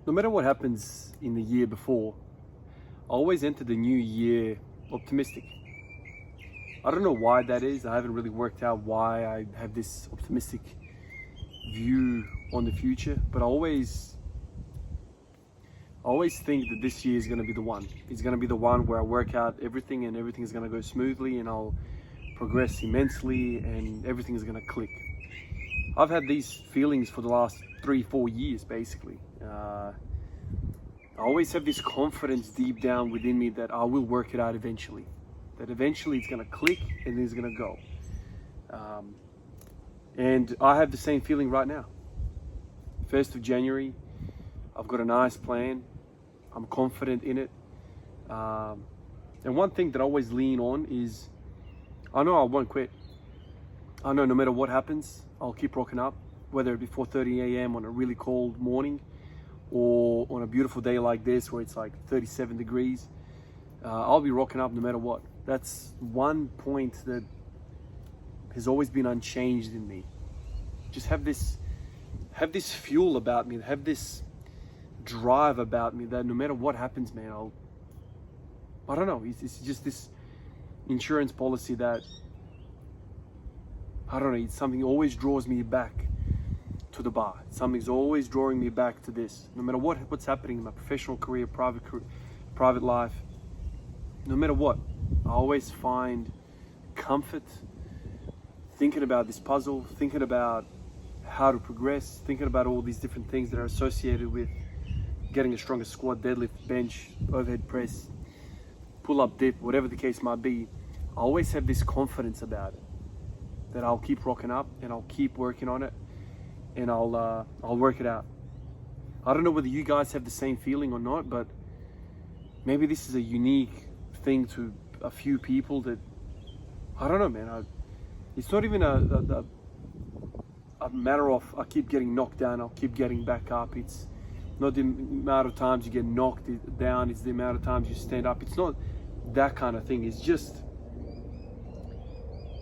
no matter what happens in the year before, I always enter the new year optimistic. I don't know why that is. I haven't really worked out why I have this optimistic view on the future, but I always think that this year is going to be the one. It's going to be the one where I work out everything and everything is going to go smoothly and I'll progress immensely and everything is going to click. I've had these feelings for the last 3-4 years basically. I always have this confidence deep down within me that I will work it out eventually. That eventually it's going to click and it's going to go. And I have the same feeling right now. 1st of January, I've got a nice plan. I'm confident in it. And one thing that I always lean on is, I know I won't quit. I know no matter what happens, I'll keep rocking up, whether it be 4:30 a.m. on a really cold morning or on a beautiful day like this where it's like 37 degrees. I'll be rocking up no matter what. That's one point that has always been unchanged in me. Just have this fuel about me, have this drive about me that no matter what happens, man, I don't know, it's just this insurance policy that, I don't know, it's something that always draws me back to the bar. Something's always drawing me back to this. No matter what's happening in my professional career, private life, no matter what, I always find comfort thinking about this puzzle, thinking about how to progress, thinking about all these different things that are associated with getting a stronger squat, deadlift, bench, overhead press, pull-up dip, whatever the case might be. I always have this confidence about it, that I'll keep rocking up and I'll keep working on it and I'll work it out. I don't know whether you guys have the same feeling or not, but maybe this is a unique thing to a few people that, I don't know, man. It's not even a matter of I keep getting knocked down, I'll keep getting back up. It's not the amount of times you get knocked down, it's the amount of times you stand up. It's not that kind of thing. It's just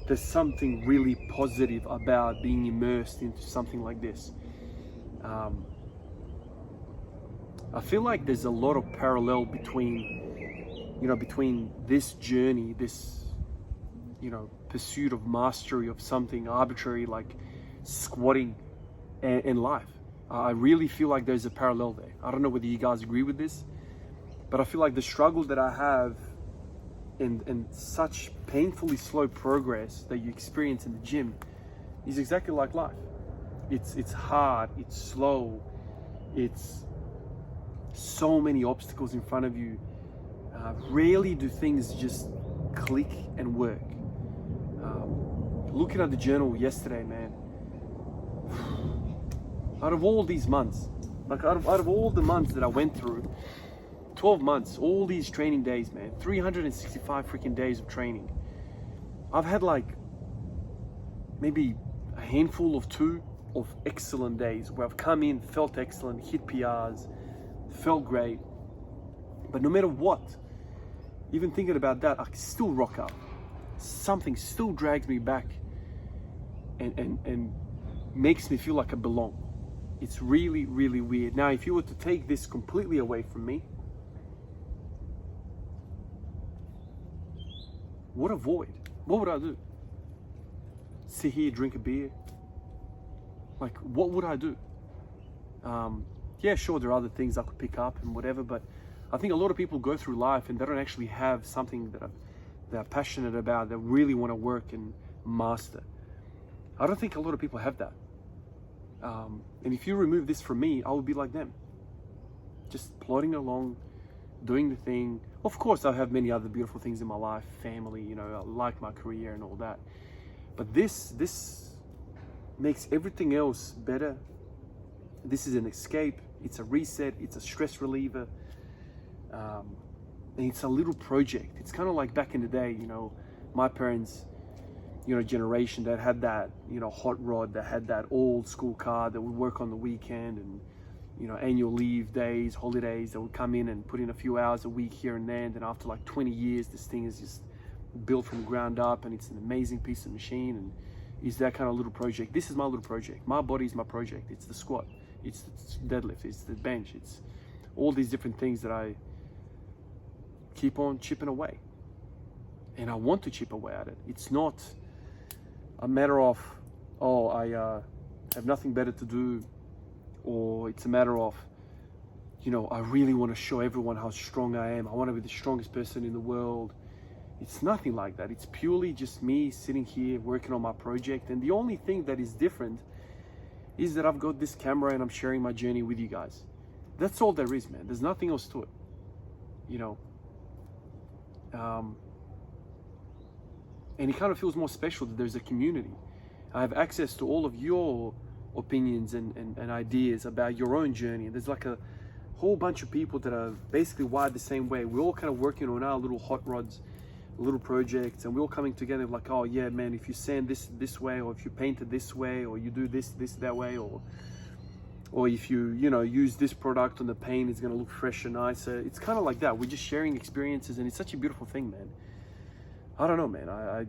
there's something really positive about being immersed into something like this. I feel like there's a lot of parallel between this journey, this, pursuit of mastery of something arbitrary like squatting and life. I really feel like there's a parallel there. I don't know whether you guys agree with this, but I feel like the struggle that I have and such painfully slow progress that you experience in the gym is exactly like life. It's hard, it's slow, it's so many obstacles in front of you. Rarely do things just click and work. Looking at the journal yesterday, man, out of all these months, like out of all the months that I went through, 12 months, all these training days, man, 365 freaking days of training. I've had like maybe a handful of 2 of excellent days where I've come in, felt excellent, hit PRs, felt great. But no matter what, even thinking about that, I can still rock up. Something still drags me back and makes me feel like I belong. It's really, really weird. Now, if you were to take this completely away from me, what a void. What would I do? Sit here, drink a beer? Like, what would I do? Yeah, sure, there are other things I could pick up and whatever, but I think a lot of people go through life and they don't actually have something that they're passionate about, that really want to work and master. I don't think a lot of people have that. And if you remove this from me, I would be like them. Just plodding along, doing the thing. Of course, I have many other beautiful things in my life, family, I like my career and all that. But this makes everything else better. This is an escape, it's a reset, it's a stress reliever. And it's a little project. It's kind of like back in the day, my parents, generation that had that, hot rod, that had that old school car that would work on the weekend and, annual leave days, holidays, that would come in and put in a few hours a week here and there. And then after like 20 years, this thing is just built from the ground up and it's an amazing piece of machine. And it's that kind of little project. This is my little project. My body is my project. It's the squat. it's deadlift, it's the bench, it's all these different things that I keep on chipping away. And I want to chip away at it. It's not a matter of, oh, I have nothing better to do, or it's a matter of, you know, I really want to show everyone how strong I am. I want to be the strongest person in the world. It's nothing like that. It's purely just me sitting here working on my project. And the only thing that is different is that I've got this camera and I'm sharing my journey with you guys. That's all there is, man. There's nothing else to it, you know. And it kind of feels more special that there's a community. I have access to all of your opinions and ideas about your own journey. There's like a whole bunch of people that are basically wired the same way. We're all kind of working on our little hot rods, little projects, and we're all coming together like, oh yeah, man, if you sand this way, or if you paint it this way, or you do this that way, or if you know, use this product on the paint, it's gonna look fresh and nicer. It's kind of like that. We're just sharing experiences, and it's such a beautiful thing, man. I don't know, man. I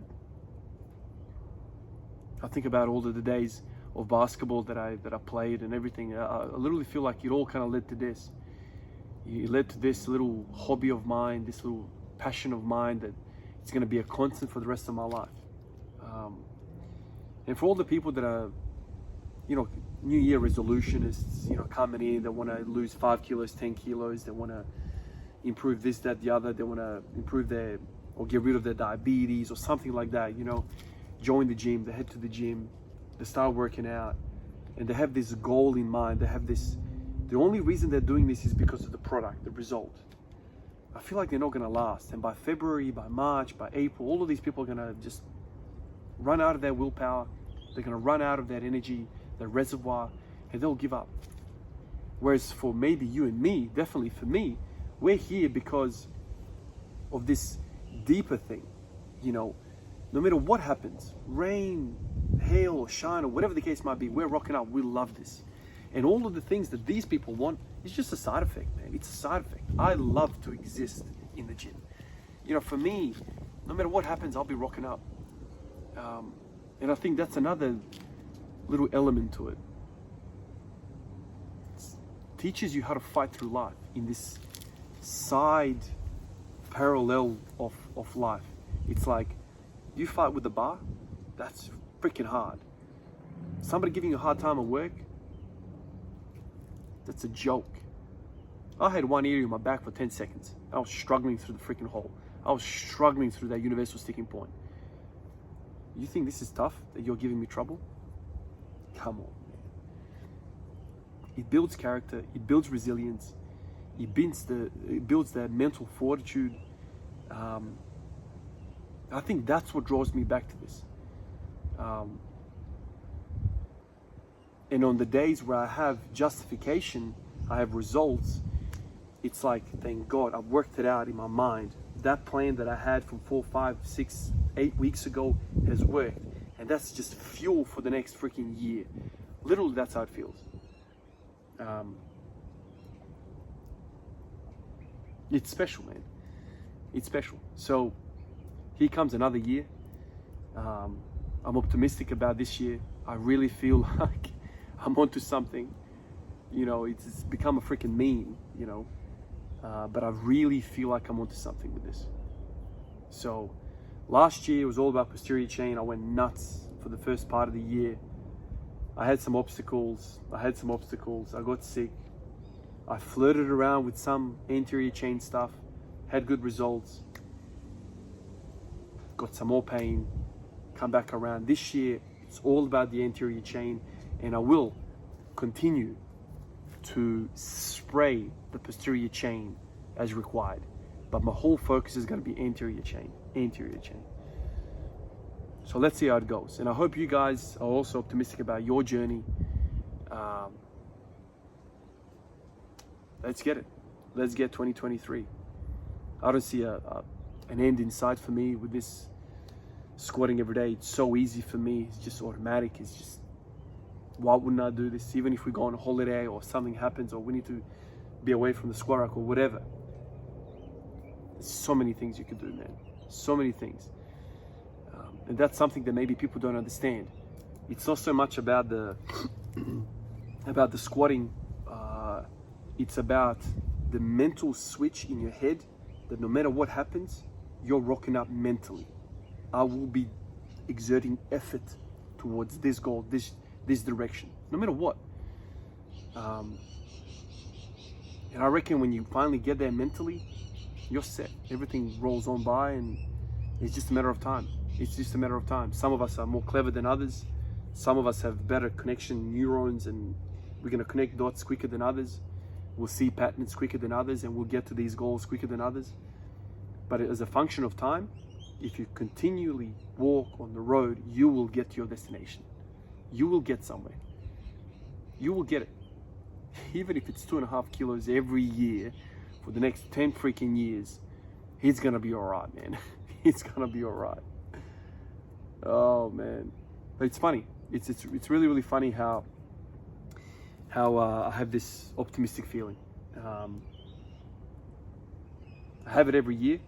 think about all of the days of basketball that I played and everything. I literally feel like it all kind of led to this. It led to this little hobby of mine, this little passion of mine that it's going to be a constant for the rest of my life. And for all the people that are, you know, New Year resolutionists, you know, coming in, they want to lose 5 kilos, 10 kilos, they want to improve this, that, the other, they want to improve their, or get rid of their diabetes or something like that, you know, join the gym, they head to the gym, they start working out, and they have this goal in mind. They have this, the only reason they're doing this is because of the product, the result. I feel like they're not going to last. And by February, by March, by April, all of these people are going to just run out of their willpower. They're going to run out of that energy, their reservoir, and they'll give up. Whereas for maybe you and me, definitely for me, we're here because of this deeper thing. You know, no matter what happens, rain, hail, or shine, or whatever the case might be, we're rocking out. We love this. And all of the things that these people want is just a side effect, man. It's a side effect. I love to exist in the gym. You know, for me, no matter what happens, I'll be rocking out. And I think that's another little element to it. It teaches you how to fight through life in this side parallel of life. It's like, you fight with the bar, that's freaking hard. Somebody giving you a hard time at work, that's a joke. I had one area in my back for 10 seconds. I was struggling through the freaking hole. I was struggling through that universal sticking point. You think this is tough, that you're giving me trouble? Come on, man. It builds character, it builds resilience, it builds that mental fortitude. I think that's what draws me back to this. And on the days where I have justification, I have results, it's like, thank God, I've worked it out in my mind. That plan that I had from 4, 5, 6, 8 weeks ago has worked. And that's just fuel for the next freaking year. Literally, that's how it feels. It's special, man. It's special. So here comes another year. I'm optimistic about this year. I really feel like I'm onto something. You know, it's become a freaking meme, you know. But I really feel like I'm onto something with this. So last year was all about posterior chain. I went nuts for the first part of the year. I had some obstacles. I got sick. I flirted around with some anterior chain stuff. Had good results. Got some more pain. Come back around. This year, it's all about the anterior chain. And I will continue to spray the posterior chain as required, but my whole focus is going to be anterior chain. So let's see how it goes, and I hope you guys are also optimistic about your journey. Let's get 2023. I don't see an end in sight for me with this squatting every day. It's so easy for me. It's just automatic. It's just, why wouldn't I do this? Even if we go on a holiday or something happens or we need to be away from the squat rack or whatever. There's so many things you can do, man. So many things. And that's something that maybe people don't understand. It's not so much about the about the squatting, it's about the mental switch in your head that no matter what happens, you're rocking up mentally. I will be exerting effort towards this goal, this direction, no matter what. And I reckon when you finally get there mentally, you're set. Everything rolls on by, and it's just a matter of time. It's just a matter of time. Some of us are more clever than others. Some of us have better connection neurons, and we're going to connect dots quicker than others. We'll see patterns quicker than others, and we'll get to these goals quicker than others. But as a function of time, if you continually walk on the road, you will get to your destination. You will get somewhere. You will get it. Even if it's 2.5 kilos every year for the next 10 freaking years, he's going to be all right, man. He's going to be all right. Oh, man. But it's funny. It's really, really funny how I have this optimistic feeling. I have it every year.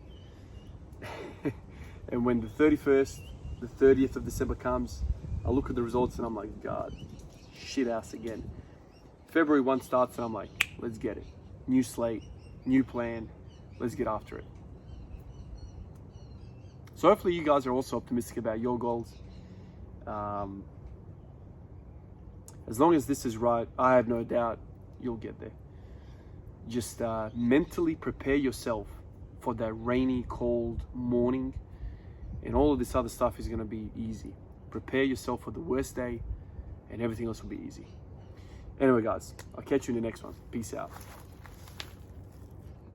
And when the 31st, the 30th of December comes, I look at the results and I'm like, God, shit house again. February 1 starts and I'm like, let's get it. New slate, new plan, let's get after it. So hopefully you guys are also optimistic about your goals. As long as this is right, I have no doubt you'll get there. Just mentally prepare yourself for that rainy, cold morning, and all of this other stuff is going to be easy. Prepare yourself for the worst day, and everything else will be easy. Anyway, guys, I'll catch you in the next one. Peace out.